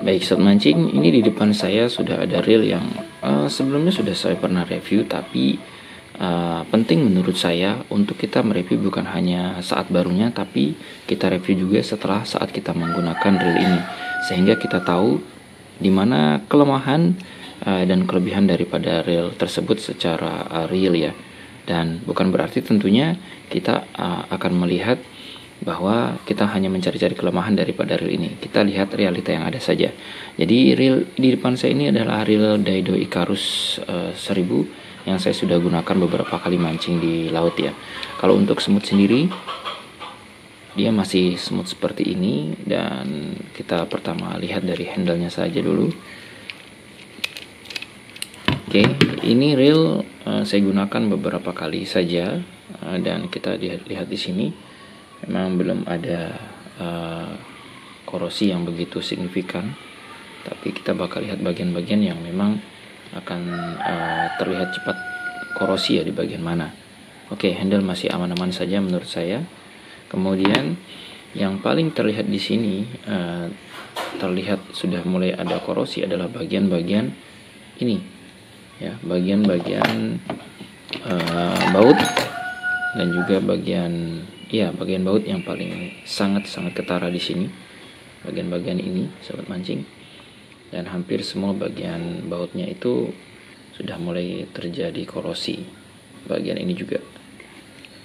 Baik sobat mancing, ini di depan saya sudah ada reel yang sebelumnya sudah saya pernah review, tapi penting menurut saya untuk kita mereview bukan hanya saat barunya, tapi kita review juga setelah saat kita menggunakan reel ini, sehingga kita tahu di mana kelemahan dan kelebihan daripada reel tersebut secara real ya. Dan bukan berarti tentunya kita akan melihat bahwa kita hanya mencari-cari kelemahan daripada reel ini. Kita lihat realita yang ada saja. Jadi reel di depan saya ini adalah reel Daido Icarus 1000 yang saya sudah gunakan beberapa kali mancing di laut ya. Kalau untuk semut sendiri, dia masih smooth seperti ini, dan kita pertama lihat dari handle-nya saja dulu. Oke, ini reel saya gunakan beberapa kali saja, dan kita lihat di sini memang belum ada korosi yang begitu signifikan, tapi kita bakal lihat bagian-bagian yang memang akan terlihat cepat korosi ya di bagian mana. Oke, handle masih aman-aman saja menurut saya. Kemudian yang paling terlihat di sini terlihat sudah mulai ada korosi adalah bagian-bagian ini ya, bagian-bagian baut, dan juga bagian baut yang paling sangat-sangat ketara di sini, bagian-bagian ini sobat mancing, dan hampir semua bagian bautnya itu sudah mulai terjadi korosi, bagian ini juga.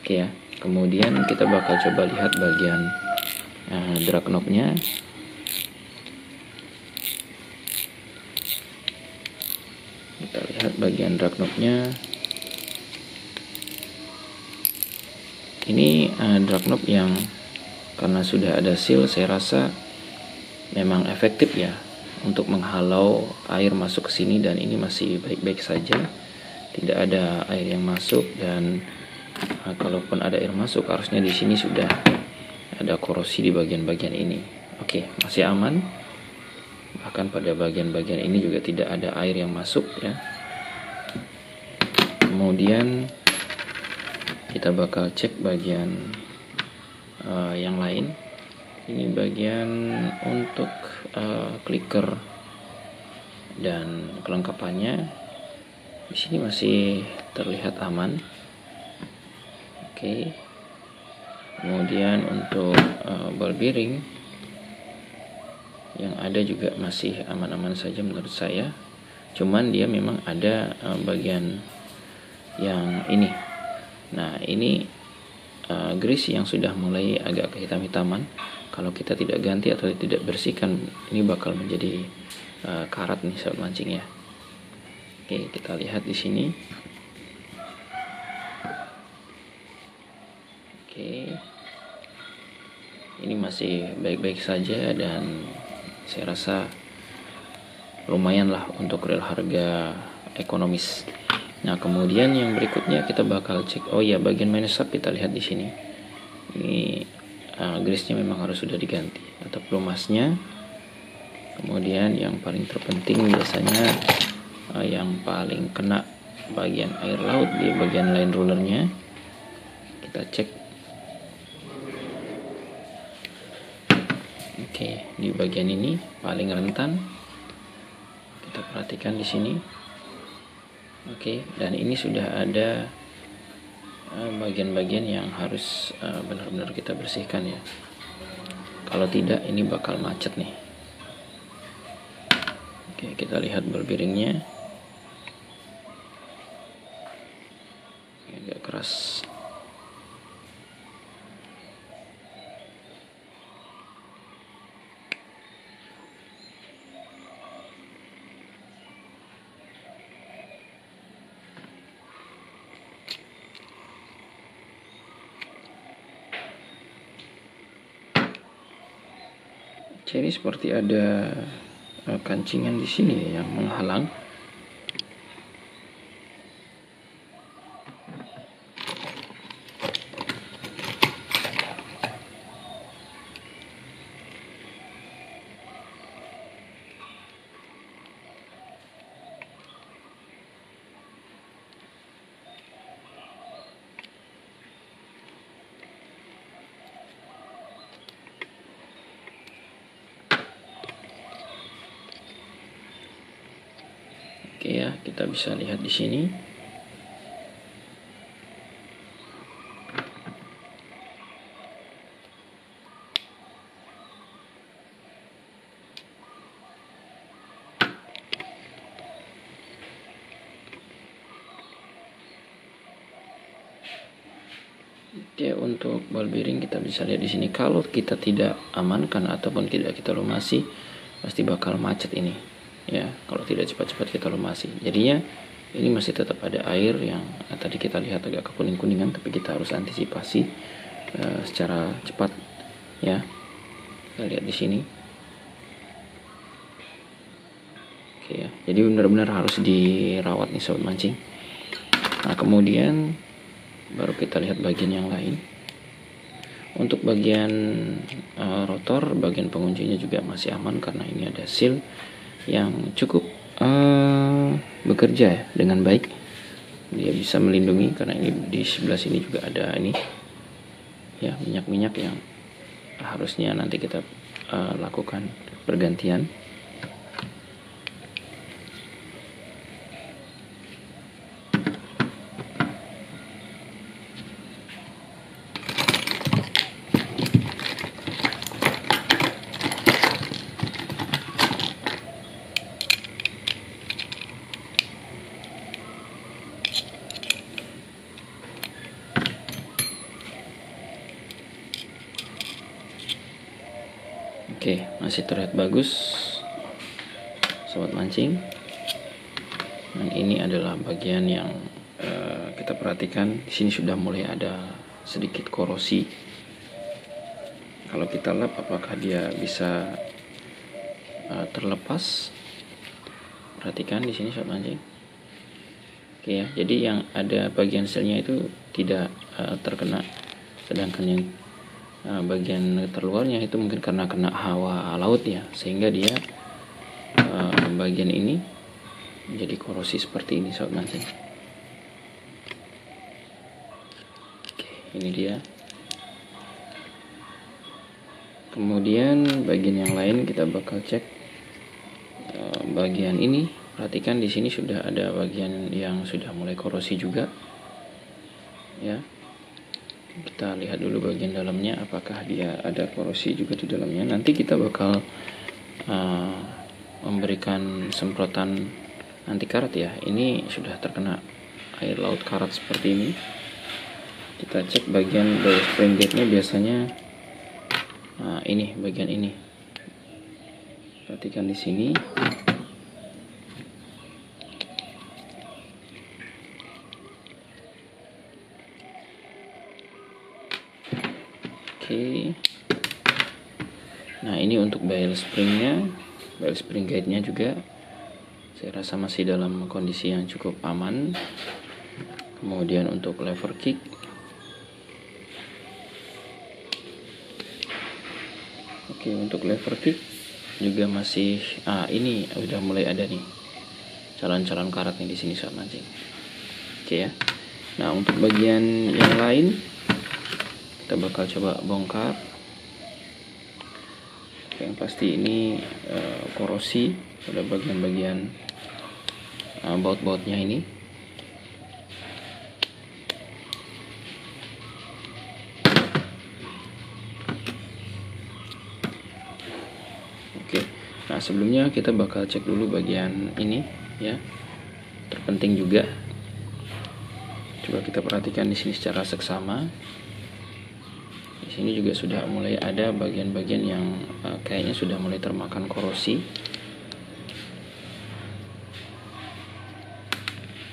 Oke ya, kemudian kita bakal coba lihat bagian drag knob-nya. Kita lihat bagian drag knob-nya. Ini drag knob yang karena sudah ada seal, saya rasa memang efektif ya untuk menghalau air masuk ke sini, dan ini masih baik-baik saja, tidak ada air yang masuk, dan kalaupun ada air masuk harusnya di sini sudah ada korosi di bagian-bagian ini. Oke, masih aman. Bahkan pada bagian-bagian ini juga tidak ada air yang masuk ya. Kemudian kita bakal cek bagian yang lain. Ini bagian untuk clicker dan kelengkapannya. Di sini masih terlihat aman. Oke. Kemudian untuk ball bearing yang ada juga masih aman-aman saja menurut saya. Cuman dia memang ada bagian yang ini. Nah, ini grease yang sudah mulai agak kehitam-hitaman. Kalau kita tidak ganti atau tidak bersihkan, ini bakal menjadi karat nih sobat mancing ya. Oke, kita lihat di sini. Oke, ini masih baik-baik saja, dan saya rasa lumayan lah untuk reel harga ekonomis. Nah, kemudian yang berikutnya kita bakal cek, bagian minus up kita lihat di sini. Ini grease-nya memang harus sudah diganti atau pelumasnya. Kemudian yang paling terpenting biasanya yang paling kena bagian air laut di bagian line rollernya. Kita cek. Oke, di bagian ini paling rentan. Kita perhatikan di sini. Oke, dan ini sudah ada bagian-bagian yang harus benar-benar kita bersihkan ya. Kalau tidak, ini bakal macet nih. Oke, kita lihat ball bearingnya. Agak keras. Jadi seperti ada kancingan di sini yang menghalang. Oke ya, kita bisa lihat di sini. Oke, untuk ball bearing kita bisa lihat di sini. Kalau kita tidak amankan ataupun tidak kita lumasi, pasti bakal macet ini. Ya, kalau tidak cepat-cepat kita lumasi. Jadinya ini masih tetap ada air yang tadi kita lihat agak kekuning-kuningan, tapi kita harus antisipasi secara cepat. Ya, kita lihat di sini. Oke ya, jadi benar-benar harus dirawat nih sobat mancing. Nah, kemudian baru kita lihat bagian yang lain. Untuk bagian rotor, bagian penguncinya juga masih aman karena ini ada seal yang cukup bekerja ya, dengan baik. Dia bisa melindungi karena ini di sebelah sini juga ada ini ya, minyak-minyak yang harusnya nanti kita lakukan pergantian. Oke, masih terlihat bagus sobat mancing. Dan ini adalah bagian yang kita perhatikan. Di sini sudah mulai ada sedikit korosi. Kalau kita lap, apakah dia bisa terlepas? Perhatikan di sini sobat mancing. Oke ya, jadi yang ada bagian selnya itu tidak terkena, sedangkan yang bagian terluarnya itu mungkin karena kena hawa laut ya, sehingga dia bagian ini menjadi korosi seperti ini sobat mancing. Oke, ini dia. Kemudian bagian yang lain kita bakal cek bagian ini. Perhatikan di sini sudah ada bagian yang sudah mulai korosi juga ya. Kita lihat dulu bagian dalamnya, apakah dia ada korosi juga di dalamnya. Nanti kita bakal memberikan semprotan anti karat ya. Ini sudah terkena air laut karat seperti ini. Kita cek bagian dari spring gate nya biasanya ini bagian ini. Perhatikan di sini. Oke. Nah, ini untuk bail springnya, bail spring guide-nya juga saya rasa masih dalam kondisi yang cukup aman. Kemudian untuk lever kick, oke, untuk lever kick juga masih ini udah mulai ada nih calon-calon karatnya di sini sobat mancing. Oke ya. Nah, untuk bagian yang lain kita bakal coba bongkar. Yang pasti ini korosi pada bagian-bagian baut-bautnya ini. Oke. Nah, sebelumnya kita bakal cek dulu bagian ini ya. Terpenting juga. Coba kita perhatikan di sini secara seksama. Di sini juga sudah mulai ada bagian-bagian yang kayaknya sudah mulai termakan korosi.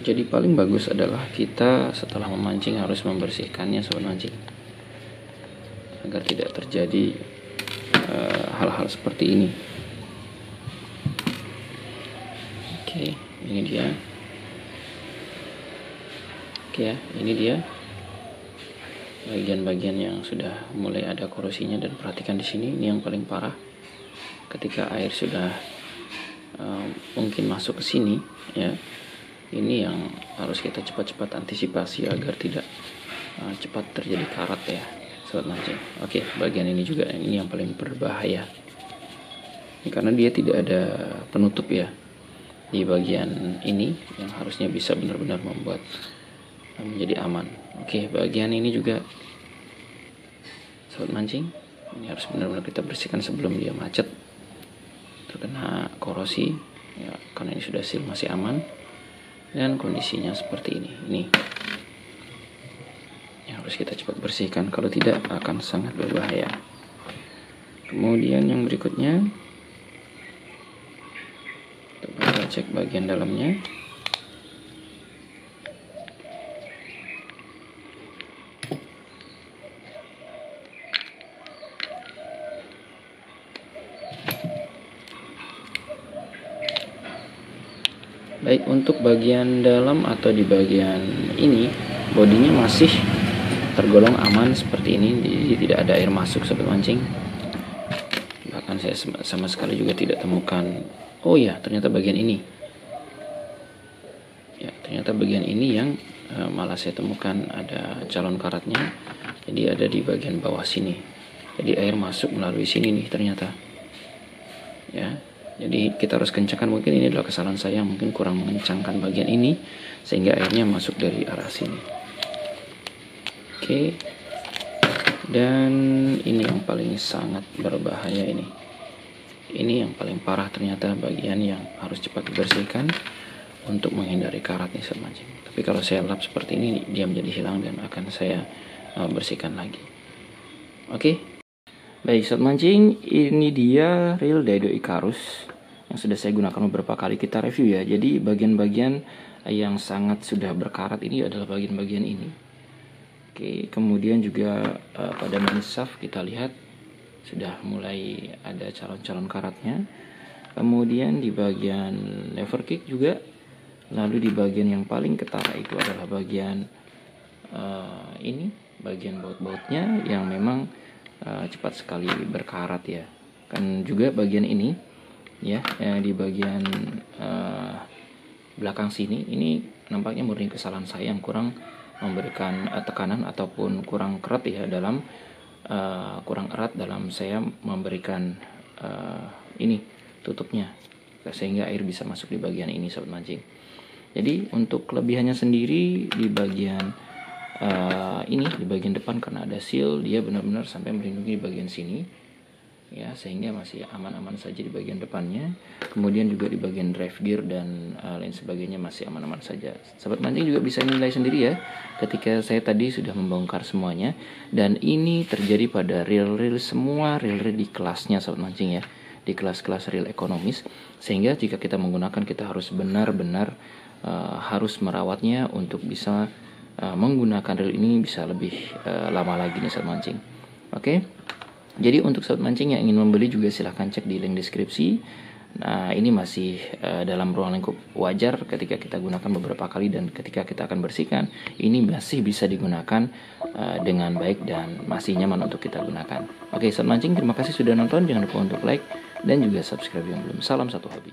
Jadi paling bagus adalah kita setelah memancing harus membersihkannya sobat mancing, agar tidak terjadi hal-hal seperti ini. Oke, ini dia. Oke ya, ini dia bagian-bagian yang sudah mulai ada korosinya. Dan perhatikan di sini, ini yang paling parah. Ketika air sudah mungkin masuk ke sini ya, ini yang harus kita cepat-cepat antisipasi agar tidak cepat terjadi karat ya sobat mancing. Oke, bagian ini juga, ini yang paling berbahaya. Ini karena dia tidak ada penutup ya. di bagian ini yang harusnya bisa benar-benar membuat menjadi aman. Oke, bagian ini juga sobat mancing, ini harus benar-benar kita bersihkan sebelum dia macet, terkena korosi ya, karena ini sudah seal masih aman dan kondisinya seperti ini yang harus kita cepat bersihkan, kalau tidak akan sangat berbahaya. Kemudian yang berikutnya kita cek bagian dalamnya. Baik, untuk bagian dalam atau di bagian ini bodinya masih tergolong aman seperti ini, jadi tidak ada air masuk sobat mancing. Bahkan saya sama sekali juga tidak temukan. Oh ya, ternyata bagian ini ya, ternyata bagian ini yang malah saya temukan ada calon karatnya, jadi ada di bagian bawah sini, jadi air masuk melalui sini nih ternyata ya. Jadi kita harus kencangkan, mungkin ini adalah kesalahan saya, mungkin kurang mengencangkan bagian ini sehingga airnya masuk dari arah sini. Oke. Dan ini yang paling sangat berbahaya ini. Ini yang paling parah ternyata, bagian yang harus cepat dibersihkan untuk menghindari karat nih sobat mancing. Tapi kalau saya lap seperti ini dia menjadi hilang dan akan saya bersihkan lagi. Oke. Baik sobat mancing, ini dia reel Daido Icarus yang sudah saya gunakan beberapa kali kita review ya. Jadi bagian-bagian yang sangat sudah berkarat ini adalah bagian-bagian ini. Oke, kemudian juga pada main shaft kita lihat sudah mulai ada calon-calon karatnya. Kemudian di bagian lever kick juga. Lalu di bagian yang paling ketara itu adalah bagian ini, bagian baut-bautnya yang memang cepat sekali berkarat ya. Kan juga bagian ini ya, di bagian belakang sini ini nampaknya murni kesalahan saya yang kurang memberikan tekanan ataupun kurang kerat ya dalam kurang erat dalam saya memberikan ini tutupnya sehingga air bisa masuk di bagian ini sobat mancing. Jadi untuk kelebihannya sendiri di bagian ini di bagian depan karena ada seal, dia benar-benar sampai melindungi bagian sini ya, sehingga masih aman-aman saja di bagian depannya. Kemudian juga di bagian drive gear dan lain sebagainya masih aman-aman saja. Sahabat mancing juga bisa nilai sendiri ya ketika saya tadi sudah membongkar semuanya, dan ini terjadi pada reel-reel, semua reel-reel di kelasnya sahabat mancing ya, di kelas-kelas reel ekonomis, sehingga jika kita menggunakan kita harus benar-benar harus merawatnya untuk bisa menggunakan reel ini bisa lebih lama lagi nih sahabat mancing. Oke. Jadi untuk sahabat mancing yang ingin membeli juga silahkan cek di link deskripsi. Nah, ini masih dalam ruang lingkup wajar ketika kita gunakan beberapa kali, dan ketika kita akan bersihkan ini masih bisa digunakan dengan baik dan masih nyaman untuk kita gunakan. Oke sahabat mancing, terima kasih sudah nonton. Jangan lupa untuk like dan juga subscribe yang belum. Salam satu hobi.